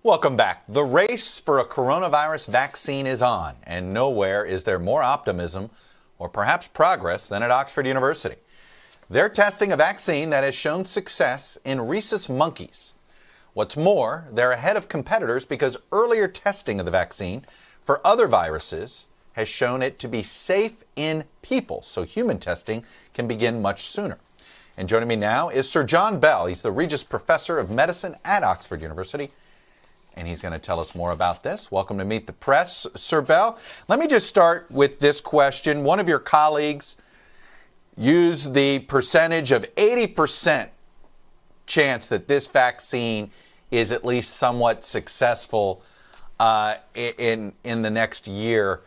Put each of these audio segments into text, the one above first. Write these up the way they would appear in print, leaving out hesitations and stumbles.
Welcome back. The race for a coronavirus vaccine is on, and nowhere is there more optimism or perhaps progress than at Oxford University. They're testing a vaccine that has shown success in rhesus monkeys. What's more, they're ahead of competitors because earlier testing of the vaccine for other viruses has shown it to be safe in people, so human testing can begin much sooner. And joining me now is Sir John Bell. He's the Regius Professor of Medicine at Oxford University, and he's going to tell us more about this. Welcome to Meet the Press, Sir Bell. Let me just start with this question. One of your colleagues used the percentage of 80% chance that this vaccine is at least somewhat successful in the next year.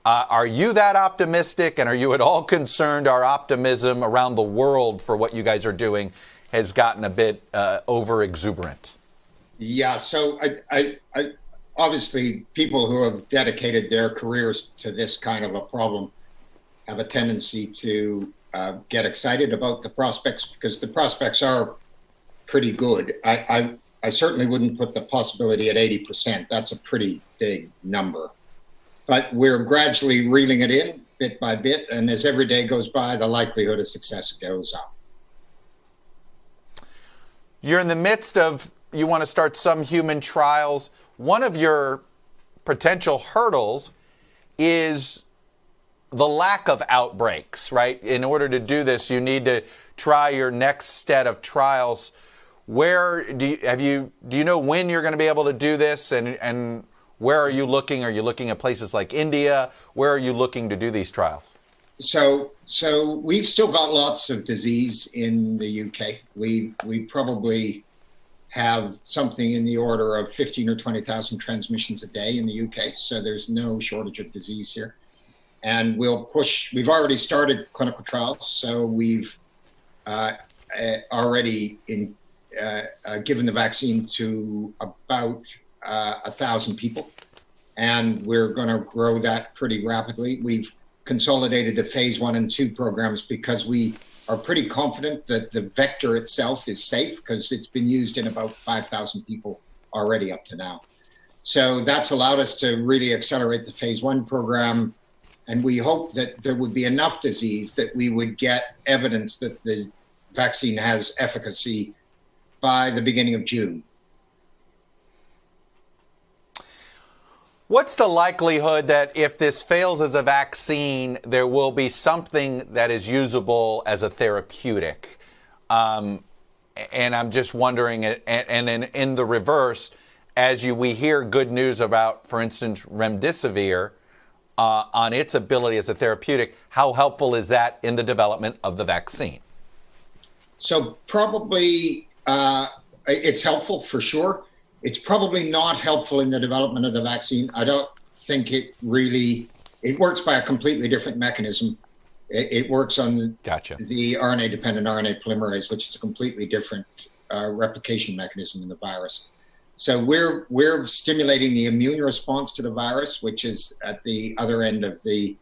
Are you that optimistic, and are you at all concerned our optimism around the world for what you guys are doing has gotten a bit over exuberant? Yeah, so I obviously people who have dedicated their careers to this kind of a problem have a tendency to get excited about the prospects because the prospects are pretty good. I certainly wouldn't put the possibility at 80%. That's a pretty big number. But we're gradually reeling it in bit by bit, and as every day goes by, the likelihood of success goes up. You're in the midst of, you want to start some human trials. One of your potential hurdles is the lack of outbreaks, right? In order to do this, you need to try your next set of trials. Where do you know when you're going to be able to do this, and where are you looking? Are you looking at places like India? Where are you looking to do these trials? So we've still got lots of disease in the UK. We probably have something in the order of 15 or 20,000 transmissions a day in the UK. So there's no shortage of disease here. And we'll push, we've already started clinical trials. So we've already given the vaccine to about 1,000 people. And we're going to grow that pretty rapidly. We've consolidated the phase 1 and 2 programs because we are pretty confident that the vector itself is safe because it's been used in about 5,000 people already up to now. So that's allowed us to really accelerate the phase 1 program. And we hope that there would be enough disease that we would get evidence that the vaccine has efficacy by the beginning of June. What's the likelihood that if this fails as a vaccine, there will be something that is usable as a therapeutic? And I'm just wondering, and in the reverse, as we hear good news about, for instance, remdesivir on its ability as a therapeutic, how helpful is that in the development of the vaccine? So probably it's helpful for sure. It's probably not helpful in the development of the vaccine. I don't think it works by a completely different mechanism. It works on the RNA-dependent RNA polymerase, which is a completely different replication mechanism in the virus. So we're stimulating the immune response to the virus, which is at the other end of the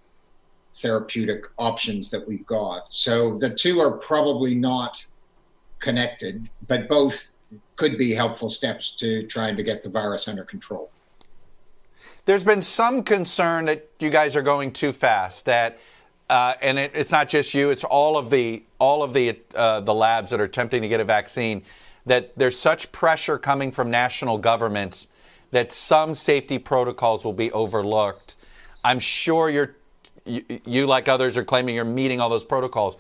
therapeutic options that we've got. So the two are probably not connected, but both could be helpful steps to trying to get the virus under control. There's been some concern that you guys are going too fast. That, and it's not just you; it's all of the labs that are attempting to get a vaccine. That there's such pressure coming from national governments that some safety protocols will be overlooked. I'm sure you like others are claiming you're meeting all those protocols,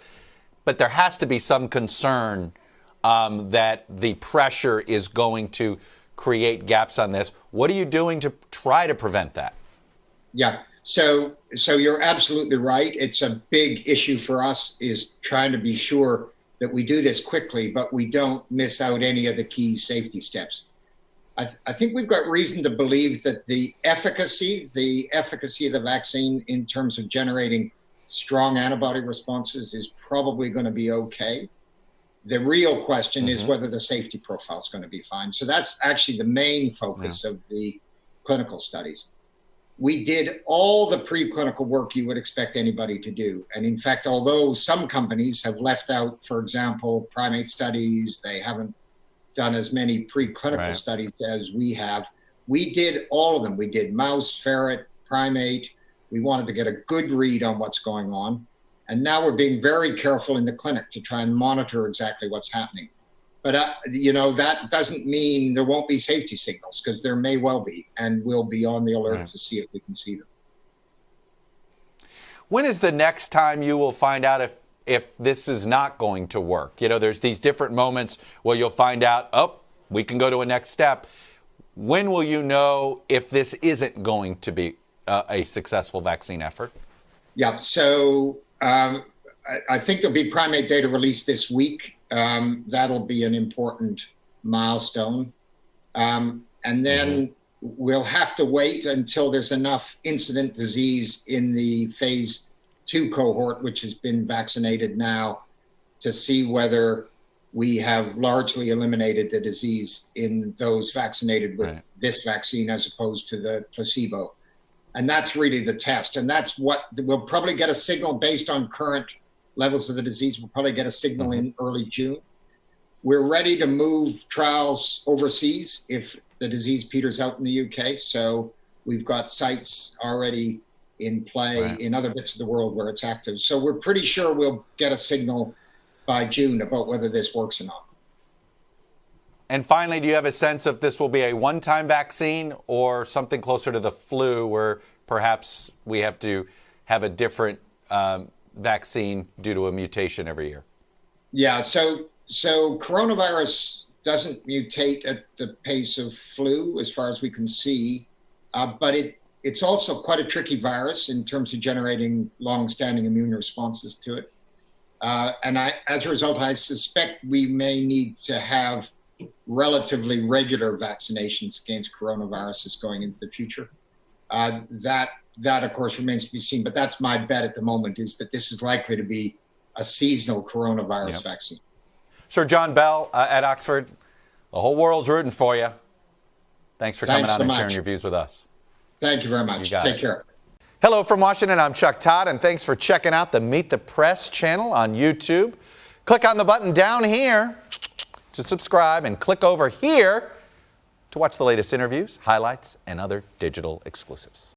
but there has to be some concern that the pressure is going to create gaps on this. What are you doing to try to prevent that? Yeah, so you're absolutely right. It's a big issue for us, is trying to be sure that we do this quickly, but we don't miss out any of the key safety steps. I think we've got reason to believe that the efficacy of the vaccine in terms of generating strong antibody responses is probably going to be okay. The real question is whether the safety profile is going to be fine. So that's actually the main focus of the clinical studies. We did all the preclinical work you would expect anybody to do. And in fact, although some companies have left out, for example, primate studies, they haven't done as many preclinical studies as we have. We did all of them. We did mouse, ferret, primate. We wanted to get a good read on what's going on. And now we're being very careful in the clinic to try and monitor exactly what's happening. But, that doesn't mean there won't be safety signals, because there may well be, and we'll be on the alert to see if we can see them. When is the next time you will find out if this is not going to work? There's these different moments where you'll find out, oh, we can go to a next step. When will you know if this isn't going to be a successful vaccine effort? Yeah, so I think there'll be primate data released this week. That'll be an important milestone. And then we'll have to wait until there's enough incident disease in the phase 2 cohort, which has been vaccinated now, to see whether we have largely eliminated the disease in those vaccinated with this vaccine as opposed to the placebo. And that's really the test. And that's what we'll probably get a signal based on current levels of the disease. We'll probably get a signal in early June. We're ready to move trials overseas if the disease peters out in the UK. So we've got sites already in play in other bits of the world where it's active. So we're pretty sure we'll get a signal by June about whether this works or not. And finally, do you have a sense if this will be a one-time vaccine or something closer to the flu, where perhaps we have to have a different vaccine due to a mutation every year? Yeah, so coronavirus doesn't mutate at the pace of flu as far as we can see, but it's also quite a tricky virus in terms of generating long-standing immune responses to it. As a result, I suspect we may need to have relatively regular vaccinations against coronaviruses going into the future. That, of course, remains to be seen, but that's my bet at the moment, is that this is likely to be a seasonal coronavirus vaccine. Sir John Bell at Oxford, the whole world's rooting for you. Thanks for coming on and sharing your views with us. Thank you very much. Take care. Hello from Washington. I'm Chuck Todd, and thanks for checking out the Meet the Press channel on YouTube. Click on the button down here to subscribe, and click over here to watch the latest interviews, highlights, and other digital exclusives.